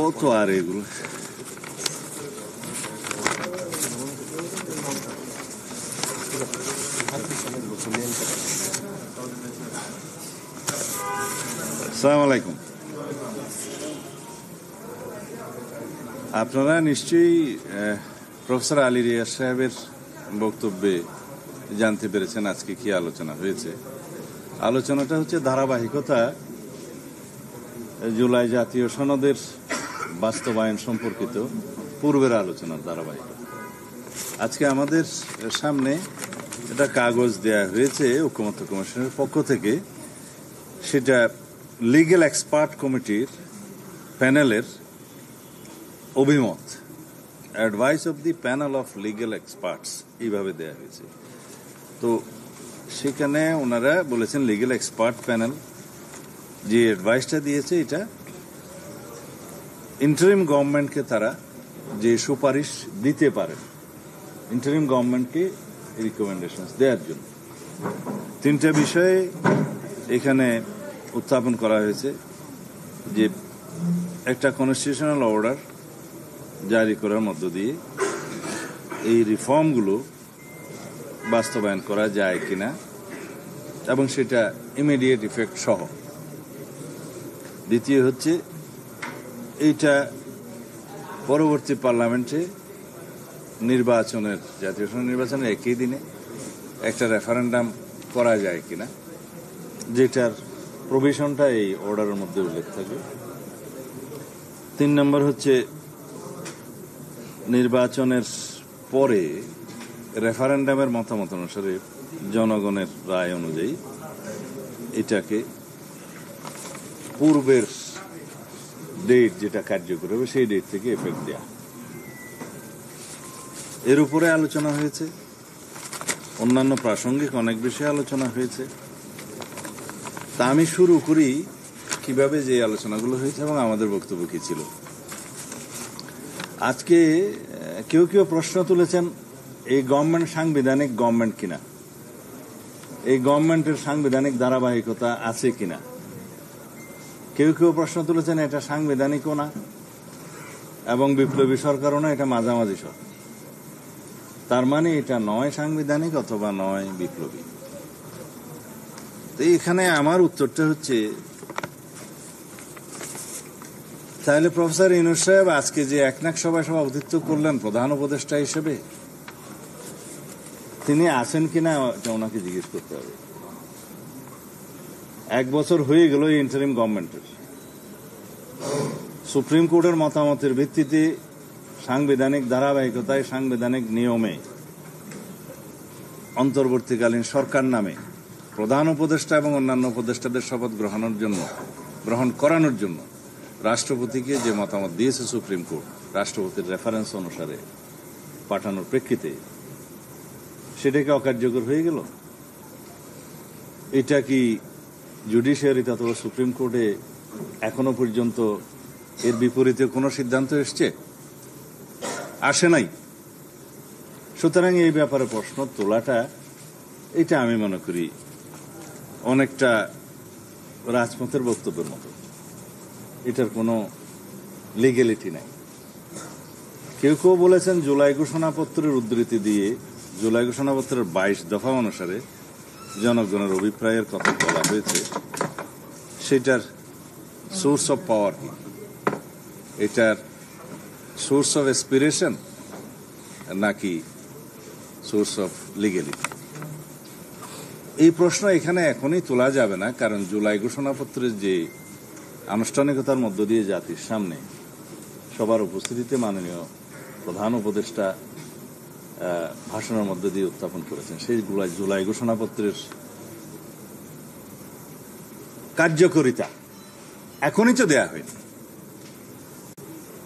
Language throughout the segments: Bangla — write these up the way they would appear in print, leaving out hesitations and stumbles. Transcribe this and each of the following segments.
ও তো আর এগুলো আসসালামু আলাইকুম। আপনারা নিশ্চয়ই প্রফেসর আলী রিয়াজ সাহেবের বক্তব্যে জানতে পেরেছেন আজকে কি আলোচনা হয়েছে। আলোচনাটা হচ্ছে ধারাবাহিকতা জুলাই জাতীয় সনদের বাস্তবায়ন সম্পর্কিত পূর্বের আলোচনার ধারাবাহিকতা। আজকে আমাদের সামনে একটা কাগজ দেয়া হয়েছে ঐকমত্য কমিশনের পক্ষ থেকে, সেটা লিগ্যাল এক্সপার্ট কমিটির প্যানেলের অভিমত, advice of the panel of legal experts, এইভাবে দেয়া হয়েছে। তো সেখানে ওনারা বলেছেন লিগ্যাল এক্সপার্ট প্যানেল যে অ্যাডভাইসটা দিয়েছে এটা ইন্টারিম গভর্নমেন্টকে তারা যে সুপারিশ দিতে পারে, ইন্টারিম গভর্নমেন্টকে রিকমেন্ডেশন দেওয়ার জন্য তিনটা বিষয়ে এখানে উত্থাপন করা হয়েছে। যে একটা কনস্টিটিউশনাল অর্ডার জারি করার মধ্য দিয়ে এই রিফর্মগুলো বাস্তবায়ন করা যায় কিনা এবং সেটা ইমিডিয়েট ইফেক্ট সহ। দ্বিতীয় হচ্ছে এইটা পরবর্তী পার্লামেন্টে নির্বাচনের, জাতীয় সংসদ নির্বাচনের একই দিনে একটা রেফারেন্ডাম করা যায় কিনা, যেটার প্রভিশনটা এই অর্ডারের মধ্যে উল্লেখ থাকবে। 3 নম্বর হচ্ছে নির্বাচনের পরে রেফারেন্ডামের মতামত অনুসারে জনগণের রায় অনুযায়ী এটাকে পূর্বের ডেট যেটা কার্যকর হবে সেই ডেট থেকে এফেক্ট দেয়া। এর উপরে আলোচনা হয়েছে, অন্যান্য প্রাসঙ্গিক অনেক বিষয়ে আলোচনা হয়েছে। তা আমি শুরু করি কিভাবে যে আলোচনাগুলো হয়েছে এবং আমাদের বক্তব্য কি ছিল। আজকে কেউ কেউ প্রশ্ন তুলেছেন এই গভর্নমেন্ট সাংবিধানিক গভর্নমেন্ট কিনা, এই গভর্নমেন্টের সাংবিধানিক ধারাবাহিকতা আছে কিনা। কেউ কেউ প্রশ্ন তুলেছেন এটা সাংবিধানিকও না এবং বিপ্লবী সরকারও না, এটা মাঝামাঝি সরকার। তার মানে এটা নয় সাংবিধানিক অথবা নয় বিপ্লবী। তো এখানে আমার উত্তরটা হচ্ছে, তাহলে প্রফেসর ইউনূস সাহেব আজকে যে একনাক সভায় সভাপতিত্ব করলেন প্রধান উপদেষ্টা হিসেবে, তিনি আছেন কিনা ওনাকে জিজ্ঞেস করতে হবে। 1 বছর হয়ে গেল এই ইন্টারিম গভর্নমেন্টের। সুপ্রিম কোর্টের মতামতের ভিত্তিতে সাংবিধানিক ধারাবাহিকতায়, সাংবিধানিক নিয়মে অন্তর্বর্তীকালীন সরকার নামে প্রধান উপদেষ্টা এবং অন্যান্য উপদেষ্টাদের শপথ গ্রহণ করানোর জন্য রাষ্ট্রপতিকে যে মতামত দিয়েছে সুপ্রিম কোর্ট, রাষ্ট্রপতির রেফারেন্স অনুসারে পাঠানোর প্রেক্ষিতে, সেটাকে অকার্যকর হয়ে গেল। এটা কি জুডিশিয়ারিতে অথবা সুপ্রিম কোর্টে এখনো পর্যন্ত এর বিপরীতে কোনো সিদ্ধান্ত এসছে? আসে নাই। সুতরাং এই ব্যাপারে প্রশ্ন তোলাটা, এটা আমি মনে করি অনেকটা রাজপথের বক্তব্যের মতো। এটার কোনো লিগ্যালিটি নাই। কেউ কেউ বলেছেন জুলাই ঘোষণাপত্রের উদ্ধৃতি দিয়ে, জুলাই ঘোষণাপত্রের 22 দফা অনুসারে জনগণের অভিপ্রায়ের কথা বলা হয়েছে, সেটার সোর্স অফ পাওয়ার কি, এটার সোর্স অফ এসপিরেশন নাকি সোর্স অফ লিগ্যালিটি। এই প্রশ্ন এখানে এখনই তোলা যাবে না, কারণ জুলাই ঘোষণাপত্রের যে আনুষ্ঠানিকতার মধ্য দিয়ে জাতির সামনে সবার উপস্থিতিতে মাননীয় প্রধান উপদেষ্টা ভাষণের মধ্য দিয়ে উত্থাপন করেছেন, সেই জুলাই ঘোষণাপত্রের কার্যকারিতা এখনই তো দেয়া হয়নি।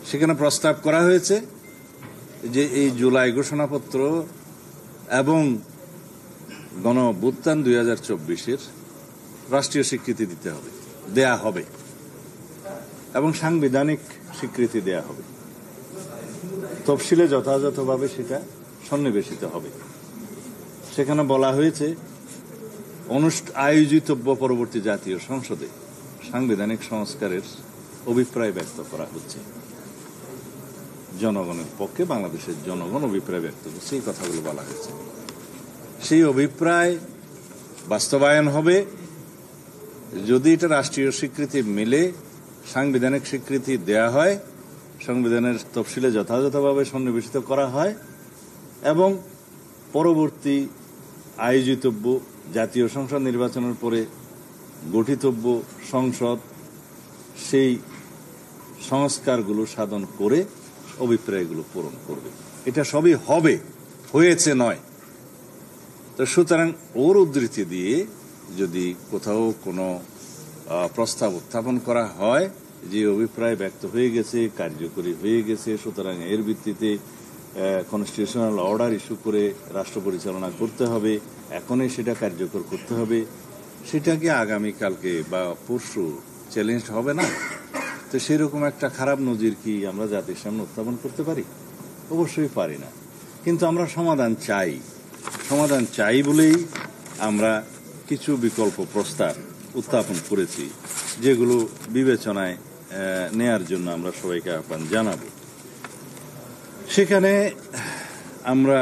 সেখানে প্রস্তাব করা হয়েছে যে এই জুলাই ঘোষণাপত্র এবং গণঅভ্যুত্থান 2024-এর রাষ্ট্রীয় স্বীকৃতি দিতে হবে, দেয়া হবে এবং সাংবিধানিক স্বীকৃতি দেয়া হবে। তফসিলে যথাযথভাবে সেটা সন্নিবেশিত হবে। সেখানে বলা হয়েছে আয়োজিতব্য পরবর্তী জাতীয় সংসদে সাংবিধানিক সংস্কারের অভিপ্রায় ব্যক্ত করা হচ্ছে। জনগণের পক্ষে বাংলাদেশের জনগণ অভিপ্রায় ব্যক্ত করছে, এই কথাগুলো বলা হয়েছে। সেই অভিপ্রায় বাস্তবায়ন হবে যদি এটা রাষ্ট্রীয় স্বীকৃতি মিলে, সাংবিধানিক স্বীকৃতি দেয়া হয়, সংবিধানের তফসিলে যথাযথভাবে সন্নিবেশিত করা হয় এবং পরবর্তী আয়োজিতব্য জাতীয় সংসদ নির্বাচনের পরে গঠিতব্য সংসদ সেই সংস্কারগুলো সাধন করে অভিপ্রায়গুলো পূরণ করবে। এটা সবই হবে, হয়েছে নয়। তো সুতরাং ওর উদ্ধৃতি দিয়ে যদি কোথাও কোনো প্রস্তাব উত্থাপন করা হয় যে অভিপ্রায় ব্যক্ত হয়ে গেছে, কার্যকরী হয়ে গেছে, সুতরাং এর ভিত্তিতে কনস্টিটিউশনাল অর্ডার ইস্যু করে রাষ্ট্র পরিচালনা করতে হবে, এখনই সেটা কার্যকর করতে হবে, সেটা কি আগামীকালকে বা পরশু চ্যালেঞ্জ হবে না? তো সেরকম একটা খারাপ নজির কি আমরা জাতির সামনে উত্থাপন করতে পারি? অবশ্যই পারি না। কিন্তু আমরা সমাধান চাই বলেই আমরা কিছু বিকল্প প্রস্তাব উত্থাপন করেছি, যেগুলো বিবেচনায় নেয়ার জন্য আমরা সবাইকে আহ্বান জানাব। সেখানে আমরা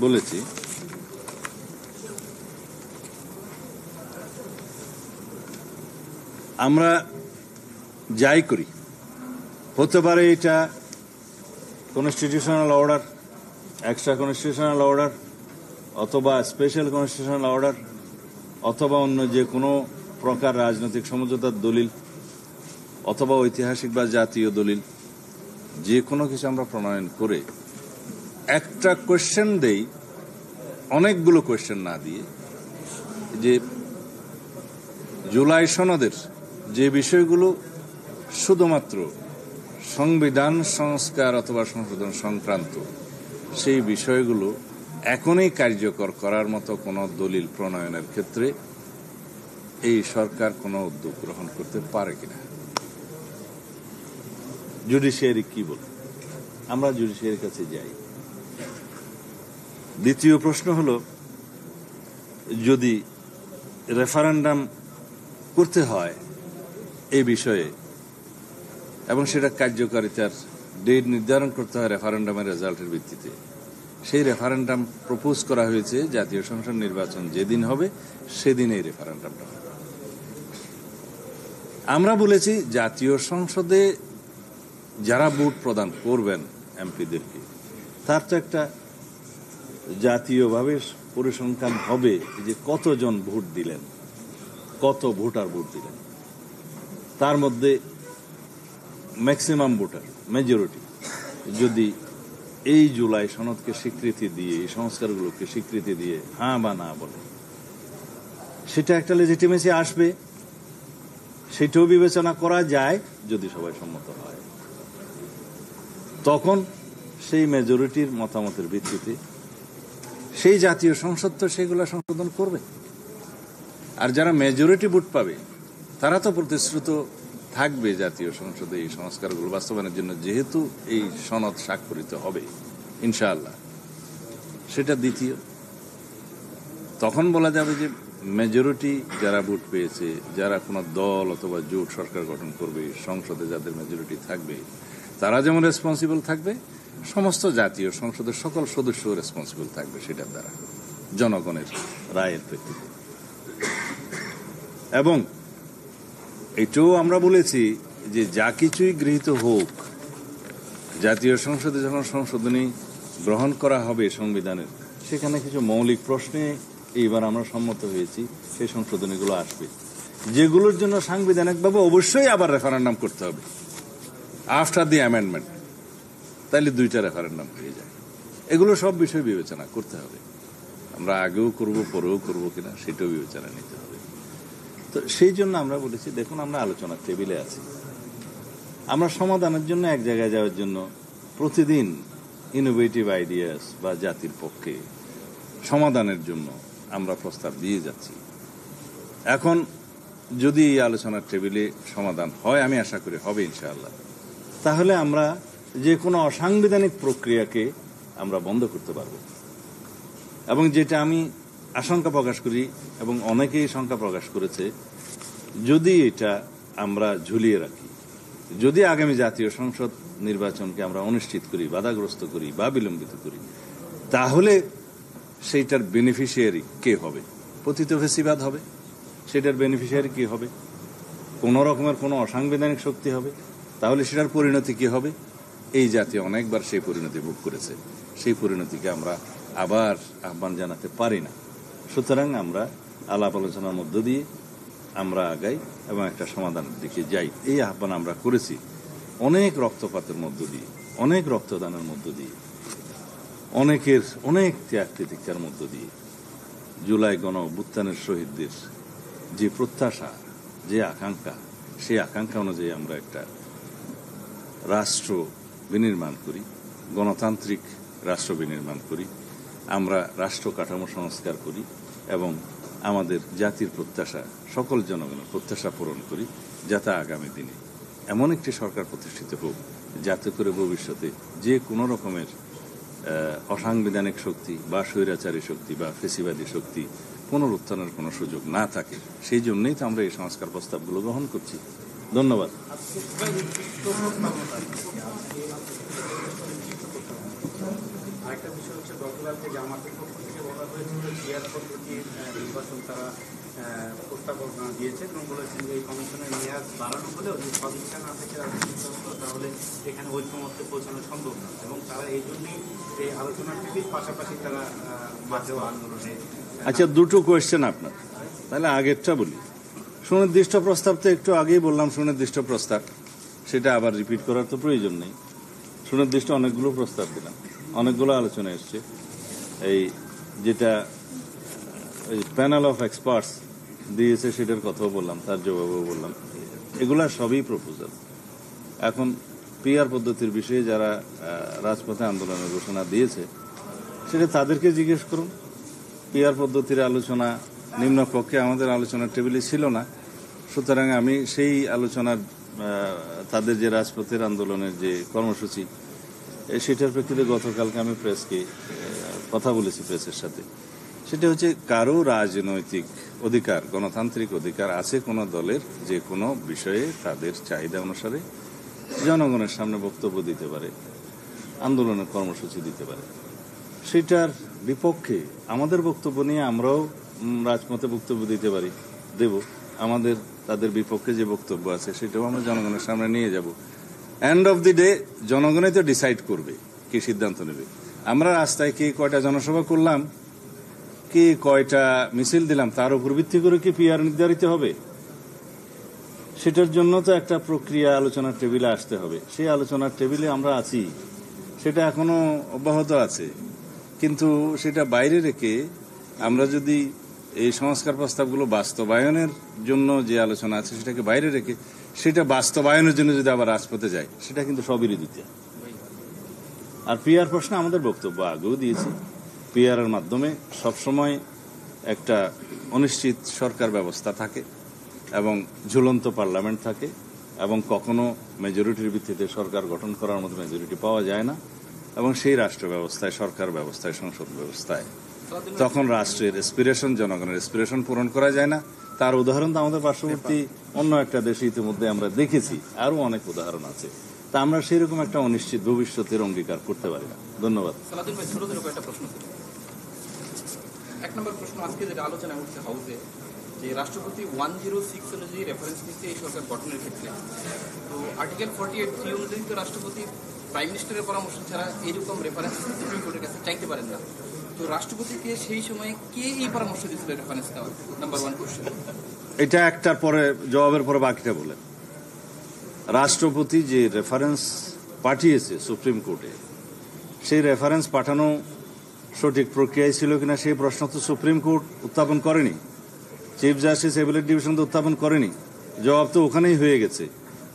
বলেছি আমরা যাই করি, হতে পারে এটা constitutional order, extra constitutional order, অথবা স্পেশাল কনস্টিটিউশনাল অর্ডার, অথবা অন্য যে কোনো প্রকার রাজনৈতিক সমঝোতার দলিল, অথবা ঐতিহাসিক বা জাতীয় দলিল, যে কোনো কিছু আমরা প্রণয়ন করে একটা কোয়েশ্চেন দেই, অনেকগুলো কোয়েশ্চেন না দিয়ে, যে জুলাই সনদের যে বিষয়গুলো শুধুমাত্র সংবিধান সংস্কার অথবা সংশোধন সংক্রান্ত, সেই বিষয়গুলো এখনই কার্যকর করার মতো কোনো দলিল প্রণয়নের ক্ষেত্রে এই সরকার কোনো উদ্যোগ গ্রহণ করতে পারে কিনা। জুডিশিয়ারি কি বলে, আমরা জুডিশিয়ারির কাছে যাই। দ্বিতীয় প্রশ্ন হলো, যদি রেফারেন্ডাম করতে হয় এই বিষয়ে এবং সেটা কার্যকারিতার ডেট নির্ধারণ করতে হয় রেফারেন্ডামের রেজাল্টের ভিত্তিতে, সেই রেফারেন্ডাম প্রপোজ করা হয়েছে জাতীয় সংসদ নির্বাচন যেদিন হবে সেদিন এই রেফারেন্ডামটা হবে। আমরা বলেছি জাতীয় সংসদে যারা ভোট প্রদান করবেন এমপিদেরকে, তার তো একটা জাতীয়ভাবে পরিসংখ্যান হবে যে কতজন ভোট দিলেন, কত ভোটার ভোট দিলেন, তার মধ্যে ম্যাক্সিমাম ভোটার মেজরিটি যদি এই জুলাই সনদকে স্বীকৃতি দিয়ে, এই সংস্কারগুলোকে স্বীকৃতি দিয়ে হ্যাঁ বা না বলে, সেটা একটা লেজিটিমেসি আসবে। সেটাও বিবেচনা করা যায় যদি সবাই সম্মত হয়। তখন সেই মেজরিটির মতামতের ভিত্তিতে সেই জাতীয় সংসদ তো সেগুলো সংশোধন করবে। আর যারা মেজরিটি ভোট পাবে তারা তো প্রতিশ্রুত থাকবে জাতীয় সংসদে এই সংস্কারগুলো বাস্তবায়নের জন্য, যেহেতু এই সনদ স্বাক্ষরিত হবে ইনশাআল্লাহ। সেটা দ্বিতীয়। তখন বলা যাবে যে মেজরিটি যারা ভোট পেয়েছে, যারা কোনো দল অথবা জোট সরকার গঠন করবে, সংসদে যাদের মেজরিটি থাকবে, তারা যেমন রেসপন্সিবল থাকবে, সমস্ত জাতীয় সংসদের সকল সদস্য রেসপন্সিবল থাকবে সেটার দ্বারা, জনগণের রায়ের প্রেক্ষিতে। এবং এটাও আমরা বলেছি যে যা কিছুই গৃহীত হোক, জাতীয় সংসদে যখন সংশোধনী গ্রহণ করা হবে সংবিধানের, সেখানে কিছু মৌলিক প্রশ্নে এইবার আমরা সম্মত হয়েছি সেই সংশোধনীগুলো আসবে, যেগুলোর জন্য সাংবিধানিকভাবে অবশ্যই আবার রেফারেন্ডাম করতে হবে আফটার দি অ্যামেন্ডমেন্ট। তাইলে দুইটা রেফারেন্ডাম হয়ে যায়। এগুলো সব বিষয় বিবেচনা করতে হবে। আমরা আগেও করব, পরেও করব কিনা সেটাও বিবেচনা নিতে হবে। তো সেই জন্য আমরা বলেছি, দেখুন আমরা আলোচনার টেবিলে আছি, আমরা সমাধানের জন্য এক জায়গায় যাওয়ার জন্য প্রতিদিন ইনোভেটিভ আইডিয়াস বা জাতির পক্ষে সমাধানের জন্য আমরা প্রস্তাব দিয়ে যাচ্ছি। এখন যদি এই আলোচনার টেবিলে সমাধান হয়, আমি আশা করি হবে ইনশাআল্লাহ, তাহলে আমরা যে কোনো অসাংবিধানিক প্রক্রিয়াকে আমরা বন্ধ করতে পারব। এবং যেটা আমি আশঙ্কা প্রকাশ করি এবং অনেকেই শঙ্কা প্রকাশ করেছে, যদি এটা আমরা ঝুলিয়ে রাখি, যদি আগামী জাতীয় সংসদ নির্বাচনকে আমরা অনিশ্চিত করি, বাধাগ্রস্ত করি বা বিলম্বিত করি, তাহলে সেইটার বেনিফিশিয়ারি কে হবে? পতিত ফেসিবাদ হবে। সেটার বেনিফিশিয়ারি কি হবে? কোন রকমের কোনো অসাংবিধানিক শক্তি হবে। তাহলে সেটার পরিণতি কি হবে? এই জাতীয় অনেকবার সেই পরিণতি ভোগ করেছে। সেই পরিণতিকে আমরা আবার আহ্বান জানাতে পারি না। সুতরাং আমরা আলাপ আলোচনার মধ্য দিয়ে আমরা আগাই এবং একটা সমাধানের দিকে যাই। এই আহ্বান আমরা করেছি অনেক রক্তপাতের মধ্য দিয়ে, অনেক রক্তদানের মধ্য দিয়ে, অনেকের অনেক ত্যাগ তিতিক্ষার মধ্য দিয়ে। জুলাই গণ অভ্যুত্থানের শহীদদের যে প্রত্যাশা, যে আকাঙ্ক্ষা, সেই আকাঙ্ক্ষা অনুযায়ী আমরা একটা রাষ্ট্র বিনির্মাণ করি, গণতান্ত্রিক রাষ্ট্র বিনির্মাণ করি, আমরা রাষ্ট্র কাঠামো সংস্কার করি এবং আমাদের জাতির প্রত্যাশা, সকল জনগণের প্রত্যাশা পূরণ করি, যাতে আগামী দিনে এমন একটি সরকার প্রতিষ্ঠিত হোক যাতে করে ভবিষ্যতে যে কোনো রকমের অসাংবিধানিক শক্তি বা স্বৈরাচারী শক্তি বা ফেসিবাদী শক্তি পুনরুত্থানের কোনো সুযোগ না থাকে। সেই জন্যই তো আমরা এই সংস্কার প্রস্তাবগুলো গ্রহণ করছি। ধন্যবাদ। আরেকটা বিষয় হচ্ছে, গতকাল থেকে জামাতের পক্ষ থেকে বলা হয়েছিল জিয়ার পদ্ধতির নির্বাচন তারা প্রস্তাবনা দিয়েছে এবং বলেছেন যে এই কমিশনের মেয়াদ বাড়ানো হলেও যদি সদিচ্ছা না থেকে রাজনীতি তাহলে এখানে ঐক্যমত্যে পৌঁছানো সম্ভব না, এবং তারা এই জন্যই এই আলোচনার টিভির পাশাপাশি তারা মাঠেও আন্দোলনে। আচ্ছা, দুটো কোয়েশ্চেন আপনার, তাহলে আগেরটা বলি। সুনির্দিষ্ট প্রস্তাব তো একটু আগেই বললাম, সুনির্দিষ্ট প্রস্তাব, সেটা আবার রিপিট করার তো প্রয়োজন নেই। সুনির্দিষ্ট অনেকগুলো প্রস্তাব দিলাম, অনেকগুলো আলোচনা এসছে। এই যেটা প্যানেল অফ এক্সপার্টস দিয়েছে সেটার কথাও বললাম, তার জবাবও বললাম। এগুলা সবই প্রপোজাল। এখন পিআর পদ্ধতির বিষয়ে যারা রাজপথে আন্দোলনের ঘোষণা দিয়েছে সেটা তাদেরকে জিজ্ঞেস করুন। পিআর পদ্ধতির আলোচনা নিম্নপক্ষে আমাদের আলোচনার টেবিলে ছিল না, সুতরাং আমি সেই আলোচনার তাদের যে রাজপথের আন্দোলনের যে কর্মসূচি সেটার প্রেক্ষিতে গতকালকে আমি প্রেসকে কথা বলেছি, প্রেসের সাথে। সেটা হচ্ছে কারো রাজনৈতিক অধিকার, গণতান্ত্রিক অধিকার আছে কোনো দলের যে কোনো বিষয়ে তাদের চাহিদা অনুসারে জনগণের সামনে বক্তব্য দিতে পারে, আন্দোলনের কর্মসূচি দিতে পারে। সেটার বিপক্ষে আমাদের বক্তব্য নিয়ে আমরাও রাজপথে বক্তব্য দিতে পারি, দেব। আমাদের তাদের বিপক্ষে যে বক্তব্য আছে সেটাও আমরা জনগণের সামনে নিয়ে যাব। এন্ড অফ দি ডে জনগণই তো ডিসাইড করবে কি সিদ্ধান্ত নেবে। আমরা রাস্তায় কে কয়টা জনসভা করলাম, কে কয়টা মিছিল দিলাম, তার উপর ভিত্তি করে কি পিআর নির্ধারিত হবে? সেটার জন্য তো একটা প্রক্রিয়া আলোচনার টেবিলে আসতে হবে। সেই আলোচনার টেবিলে আমরা আছি, সেটা এখনো অব্যাহত আছে। কিন্তু সেটা বাইরে রেখে আমরা যদি এই সংস্কার প্রস্তাবগুলো বাস্তবায়নের জন্য যে আলোচনা আছে সেটাকে বাইরে রেখে সেটা বাস্তবায়নের জন্য যদি আবার রাজপথে যায়, সেটা কিন্তু স্ববিরোধিতা। আর পিআর প্রশ্নে আমাদের বক্তব্য আগেও দিয়েছি। পিআর এর মাধ্যমে সবসময় একটা অনিশ্চিত সরকার ব্যবস্থা থাকে এবং ঝুলন্ত পার্লামেন্ট থাকে এবং কখনো মেজরিটির ভিত্তিতে সরকার গঠন করার মতো মেজরিটি পাওয়া যায় না, এবং সেই রাষ্ট্র ব্যবস্থায়, সরকার ব্যবস্থায়, সংসদ ব্যবস্থায় তখন রাষ্ট্রের এসপিরেশন, জনগণের এসপিরেশন পূরণ করা যায় না। তার উদাহরণ তো আমাদের পার্শ্ববর্তী অন্য একটা দেশে ইতিমধ্যে আমরা দেখেছি, আরো অনেক উদাহরণ আছে। তা আমরা সেরকম একটা অনিশ্চিত ভবিষ্যতের অঙ্গীকার করতে পারি না। ধন্যবাদ। এক নম্বর প্রশ্ন, আজকে যেটা আলোচনা উঠছে হাউসে, যে রাষ্ট্রপতি 106 অনুযায়ী রেফারেন্স নিচ্ছে এই সরকার গঠনের ক্ষেত্রে। তো আর্টিকেল 48(3) অনুযায়ী তো রাষ্ট্রপতি প্রাইম মিনিস্টারের পরামর্শ ছাড়া এইরকম রেফারেন্স সুপ্রিম কোর্টের কাছে চাইতে পারেন না। তো রাষ্ট্রপতিকে সেই সময় কে এই পরামর্শ দিয়েছিল রেফারেন্স দেওয়ার? Number 1 question. এটা একটার পরে জবাবের পরে বাকিটা বলে। রাষ্ট্রপতি যে রেফারেন্স পাঠিয়েছে সুপ্রিম কোর্টে, সেই রেফারেন্স পাঠানো সঠিক প্রক্রিয়ায় ছিল কিনা সেই প্রশ্ন তো সুপ্রিম কোর্ট উত্থাপন করেনি, চিফ জাস্টিস অ্যাপিলেট ডিভিশন তো উত্থাপন করেনি। জবাব তো ওখানেই হয়ে গেছে।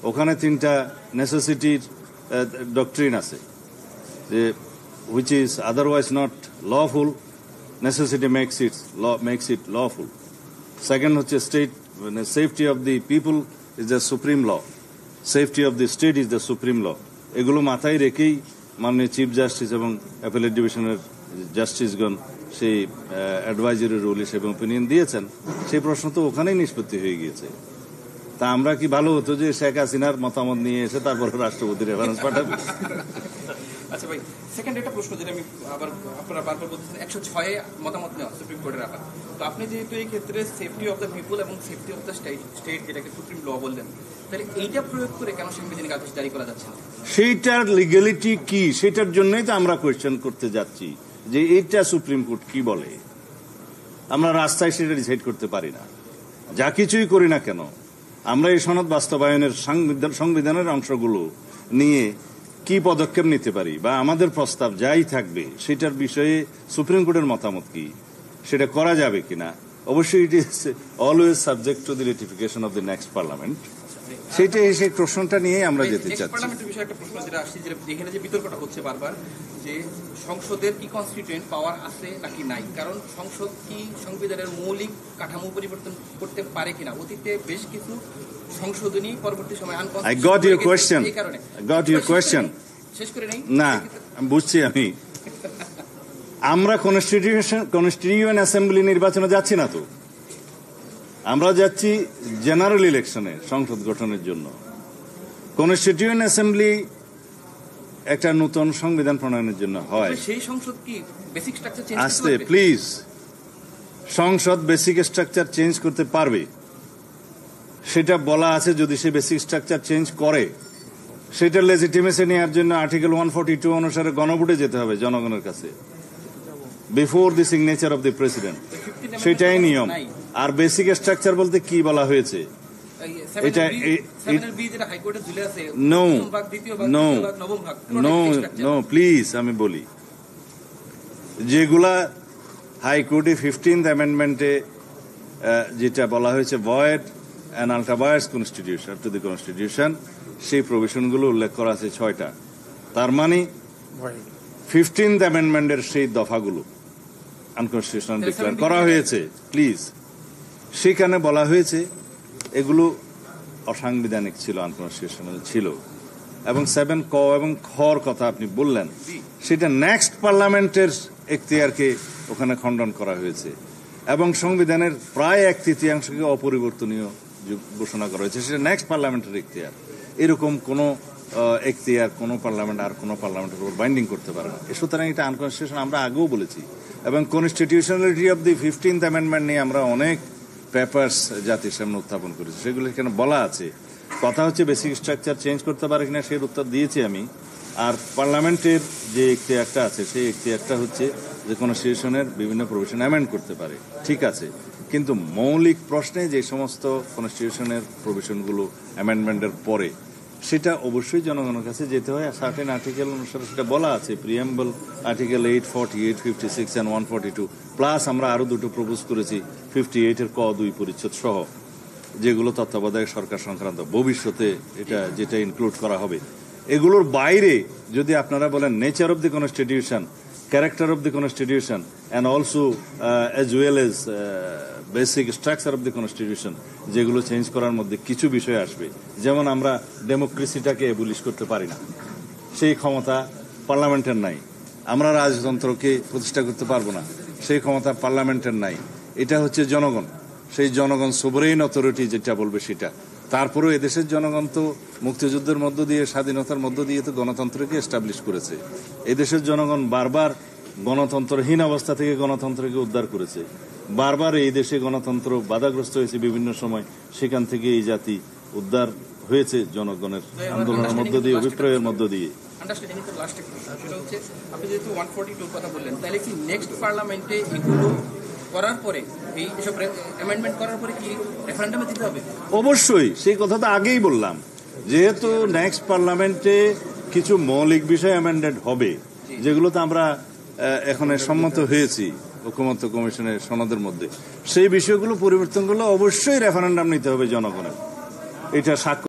ওখানে 3টা নেসেসিটির ডক্ট্রিন আছে, যে which is otherwise not lawful, necessity makes it lawful. Second হচ্ছে state, safety of the people is the supreme law, safety of the state is the supreme law. এগুলো মাথায় রেখেই মাননীয় চিফ জাস্টিস এবং অ্যাপিলেট ডিভিশনের জাস্টিসগণ সেই অ্যাডভাইজারি রুল হিসেবে ওপিনিয়ন দিয়েছেন, সেই প্রশ্ন তো ওখানেই নিষ্পত্তি হয়ে গিয়েছে। তা আমরা কি ভালো হতো যে শেখ হাসিনার মতামত নিয়ে এসে তারপরে রাষ্ট্রপতির রেফারেন্স পাঠাবে? আচ্ছা ভাই, সেকেন্ড একটা প্রশ্ন যেটা আমি আবার আপনারা বারবার বলতেছেন 106 মতামত নেওয়া সুপ্রিম কোর্টের রাখা। তো আপনি যেহেতু এই ক্ষেত্রে সেফটি অফ দ্য পিপল এবং সেফটি অফ দ্য স্টেট যেটাকে সুপ্রিম ল বললেন, তাহলে এইটা প্রয়োগ করে কেন সাংবিধানিক আদেশ জারি করা যাচ্ছে না? সেইটার লিগ্যালিটি কি, সেটার জন্যই তো আমরা কোয়েশ্চেন করতে যাচ্ছি যে এইটা সুপ্রিম কোর্ট কি বলে। আমরা রাস্তায় সেটা ডিসাইড করতে পারি না, যা কিছুই করি না কেন। আমরা এই সনদ বাস্তবায়নের সংবিধানের অংশগুলো নিয়ে কি পদক্ষেপ নিতে পারি বা আমাদের প্রস্তাব যাই থাকবে সেটার বিষয়ে সুপ্রিম কোর্টের মতামত কি, সেটা করা যাবে কিনা, অবশ্যই it is always subject to the ratification of the next parliament. সেটাই, সেই প্রশ্নটা নিয়ে আমরা যেতে চাচ্ছি। পার্লামেন্টের বিষয়ে একটা প্রশ্ন যেটা আসছে, যে এখানে যে বিতর্কটা হচ্ছে বারবার, যে সংসদের কি কনস্টিটিউয়েন্ট পাওয়ার আছে নাকি নাই। কারণ সংসদ কি সংবিধানের মৌলিক কাঠামো পরিবর্তন করতে পারে কিনা। অতীতে বেশ কিছু সংশোধনী পরবর্তী সময় I got your question. I got your question. শেষ করে নেই না, বুঝছি আমি। আমরা কনস্টিটিউয়েন্ট অ্যাসেম্বলি নির্বাচনে যাচ্ছি না তো, আমরা যাচ্ছি জেনারেল ইলেকশনে সংসদ গঠনের জন্য। কনস্টিটিউয়েন্ট অ্যাসেম্বলি একটা নতুন সংবিধান প্রণয়নের জন্য হয়। সেই সংসদ কি বেসিক স্ট্রাকচার চেঞ্জ আস্তে প্লিজ, সংসদ বেসিক স্ট্রাকচার চেঞ্জ করতে পারবে, সেটা বলা আছে। যদি সে বেসিক স্ট্রাকচার চেঞ্জ করে, সেটা লেজিটিমেসি নেওয়ার জন্য আর্টিকেল 142 অনুসারে গণভোটে যেতে হবে জনগণের কাছে, before the signature of the president. সেটাই নিয়ম। আর বেসিক স্ট্রাকচার বলতে কি বলা হয়েছে? এটা নো প্লিজ, আমি বলি যেগুলা হাইকোর্টে 15th অ্যামেন্ডমেন্টে যেটা বলা হয়েছে void and ultra vires constitution to the constitution, সেই প্রভিশনগুলো উল্লেখ করা আছে 6টা। তার মানে 15th অ্যামেন্ডমেন্টের সেই দফাগুলো আনকনস্টিটিউশনাল ডিক্লেয়ার করা হয়েছে। প্লিজ, সেখানে বলা হয়েছে এগুলো অসাংবিধানিক ছিল, আনকনস্টিটিউশনাল ছিল। এবং 7 ক এবং খর কথা আপনি বললেন, সেটা নেক্সট পার্লামেন্টের এখতিয়ারকে ওখানে খণ্ডন করা হয়েছে এবং সংবিধানের প্রায় 1/3 অপরিবর্তনীয় ঘোষণা করা হয়েছে। সেটা নেক্সট পার্লামেন্টের এখতিয়ার। এরকম কোনো এখতিয়ার কোনো পার্লামেন্ট আর কোনো পার্লামেন্টের উপর বাইন্ডিং করতে পারে না। সুতরাং এটা আনকনস্টিটিউশন, আমরা আগেও বলেছি। এবং constitutionality of the 15th amendment নিয়ে আমরা অনেক পেপারস জাতির সামনে উত্থাপন করেছি, সেগুলো এখানে বলা আছে। কথা হচ্ছে বেসিক স্ট্রাকচার চেঞ্জ করতে পারে কিনা, সেই উত্তর দিয়েছি আমি। আর পার্লামেন্টের যে এখতিয়ারটা আছে, সেই এখতিয়ারটা হচ্ছে যে কনস্টিটিউশনের বিভিন্ন প্রভিশন অ্যামেন্ড করতে পারে, ঠিক আছে। কিন্তু মৌলিক প্রশ্নে যে সমস্ত কনস্টিটিউশনের প্রভিশনগুলো অ্যামেন্ডমেন্টের পরে, সেটা অবশ্যই জনগণের কাছে যেতে হয়। সার্টেন আর্টিকেল অনুসারে সেটা বলা আছে, প্রিএম্বল আর্টিকেল 8, 48, 56 and 142, প্লাস আমরা আরো দুটো প্রপোজ করেছি 58-এর ক 2 পরিচ্ছেদ সহ, যেগুলো তত্ত্বাবধায়ক সরকার সংক্রান্ত ভবিষ্যতে এটা যেটা ইনক্লুড করা হবে। এগুলোর বাইরে যদি আপনারা বলেন nature of the constitution, character of the constitution and also as well as basic structure of the constitution, যেগুলো চেঞ্জ করার মধ্যে কিছু বিষয় আসবে। যেমন আমরা ডেমোক্রেসিটাকে এবলিশ করতে পারি না, সেই ক্ষমতা পার্লামেন্টের নাই। আমরা রাজতন্ত্রকে প্রতিষ্ঠা করতে পারবো না, সেই ক্ষমতা পার্লামেন্টের নাই। এটা হচ্ছে জনগণ, সেই জনগণ সোভরেইন অথরিটি যেটা বলবে সেটা। তারপরেও এদেশের জনগণ তো মুক্তিযুদ্ধের মধ্য দিয়ে, স্বাধীনতার মধ্য দিয়ে তো গণতন্ত্রকে এস্টাবলিশ করেছে। এদেশের জনগণ বারবার গণতন্ত্রহীন অবস্থা থেকে গণতন্ত্রকে উদ্ধার করেছে। বারবার এই দেশে গণতন্ত্র বাধাগ্রস্ত হয়েছে বিভিন্ন সময়, সেখান থেকে এই জাতি উদ্ধার হয়েছে জনগণের আন্দোলনের মধ্য দিয়ে, অভিপ্রায়ের মধ্য দিয়ে। আপনি যেহেতু 142 কথা বললেন, তাহলে কি নেক্সট পার্লামেন্টে এগুলো করার পরে, এই সব অ্যামেন্ডমেন্ট করার পরে কি রেফারেন্ডামে দিতে হবে? অবশ্যই, সেই কথা তো আগেই বললাম। যেহেতু নেক্সট পার্লামেন্টে কিছু মৌলিক বিষয় অ্যামেন্ডেড হবে, যেগুলো তো আমরা এখন সম্মত হয়েছি ঐকমত্য কমিশনের সনদের মধ্যে, সেই বিষয়গুলো পরিবর্তনগুলো অবশ্যই রেফারেন্ডাম নিতে হবে জনগণের। এটা